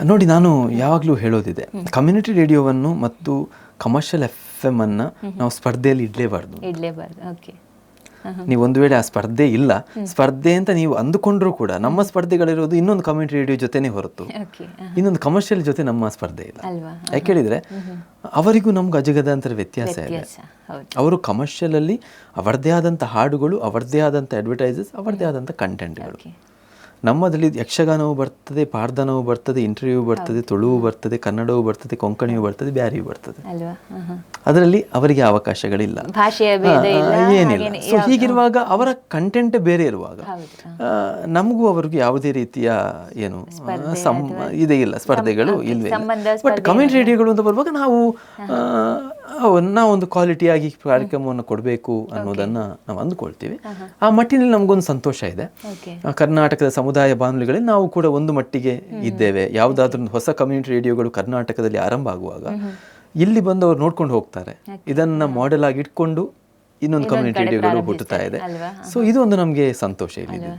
ನೋಡಿ, ನಾನು ಯಾವಾಗಲೂ ಹೇಳೋದಿದೆ, ಕಮ್ಯುನಿಟಿ ರೇಡಿಯೋವನ್ನು ಮತ್ತು ಕಮರ್ಷಿಯಲ್ FM ಅನ್ನು ನಾವು ಸ್ಪರ್ಧೆಯಲ್ಲಿ ಇಡಲೇಬಾರ್ದು. ಓಕೆ. ನೀವು ಒಂದು ವೇಳೆ ಆ ಸ್ಪರ್ಧೆ ಇಲ್ಲ, ಸ್ಪರ್ಧೆ ಅಂತ ನೀವು ಅಂದುಕೊಂಡ್ರೂ ಕೂಡ ನಮ್ಮ ಸ್ಪರ್ಧೆಗಳಿರೋದು ಇನ್ನೊಂದು ಕಮ್ಯುನಿಟಿ ರೇಡಿಯೋ ಜೊತೆನೇ ಹೊರತು ಇನ್ನೊಂದು ಕಮರ್ಷಿಯಲ್ ಜೊತೆ ನಮ್ಮ ಸ್ಪರ್ಧೆ ಇಲ್ಲ. ಯಾಕೆ ಹೇಳಿದ್ರೆ ಅವರಿಗೂ ನಮ್ಗೆ ಅಜಗದಾಂತರ ವ್ಯತ್ಯಾಸ ಇದೆ. ಅವರು ಕಮರ್ಷಿಯಲ್ ಅಲ್ಲಿ ಅವರದೇ ಆದಂಥ ಹಾಡುಗಳು, ಅವರದೇ ಆದಂಥ ಅಡ್ವರ್ಟೈಸಸ್, ಅವರದೇ ಆದಂಥ ಕಂಟೆಂಟ್ಗಳು. ನಮ್ಮದಲ್ಲಿ ಯಕ್ಷಗಾನವೂ ಬರ್ತದೆ, ಪಾರ್ಧನವೂ ಬರ್ತದೆ, ಇಂಟರ್ವ್ಯೂ ಬರ್ತದೆ, ತುಳುವು ಬರ್ತದೆ, ಕನ್ನಡವೂ ಬರ್ತದೆ, ಕೊಂಕಣಿಯೂ ಬರ್ತದೆ, ಬ್ಯಾರಿಯೂ ಬರ್ತದೆ. ಅದರಲ್ಲಿ ಅವರಿಗೆ ಅವಕಾಶಗಳಿಲ್ಲ, ಏನಿಲ್ಲ. ಸೊ ಹೀಗಿರುವಾಗ ಅವರ ಕಂಟೆಂಟ್ ಬೇರೆ ಇರುವಾಗ ನಮಗೂ ಅವ್ರಿಗೂ ಯಾವುದೇ ರೀತಿಯ ಏನು ಇದೇ ಇಲ್ಲ, ಸ್ಪರ್ಧೆಗಳು ಇಲ್ವೇ ಇಲ್ಲ. ಬಟ್ ಕಮ್ಯುನಿಟಿ ರೇಡಿಯೋಗಳು ಅಂತ ಬರುವಾಗ ನಾವೊಂದು ಕ್ವಾಲಿಟಿಯಾಗಿ ಕಾರ್ಯಕ್ರಮವನ್ನು ಕೊಡಬೇಕು ಅನ್ನೋದನ್ನು ನಾವು ಅಂದ್ಕೊಳ್ತೀವಿ. ಆ ಮಟ್ಟಿನಲ್ಲಿ ನಮಗೊಂದು ಸಂತೋಷ ಇದೆ. ಕರ್ನಾಟಕದ ಸಮುದಾಯ ಬಾನುಲಿಗಳಲ್ಲಿ ನಾವು ಕೂಡ ಒಂದು ಮಟ್ಟಿಗೆ ಇದ್ದೇವೆ. ಯಾವುದಾದ್ರೂ ಹೊಸ ಕಮ್ಯುನಿಟಿ ರೇಡಿಯೋಗಳು ಕರ್ನಾಟಕದಲ್ಲಿ ಆರಂಭ ಆಗುವಾಗ ಇಲ್ಲಿ ಬಂದು ಅವ್ರು ನೋಡ್ಕೊಂಡು ಹೋಗ್ತಾರೆ. ಇದನ್ನ ಮಾಡೆಲ್ ಆಗಿ ಇಟ್ಕೊಂಡು ಇನ್ನೊಂದು ಕಮ್ಯುನಿಟಿ ರೇಡಿಯೋಗಳು ಹುಟ್ಟುತ್ತಾ ಇದೆ. ಸೊ ಇದು ಒಂದು ನಮಗೆ ಸಂತೋಷ ಇಲ್ಲಿ.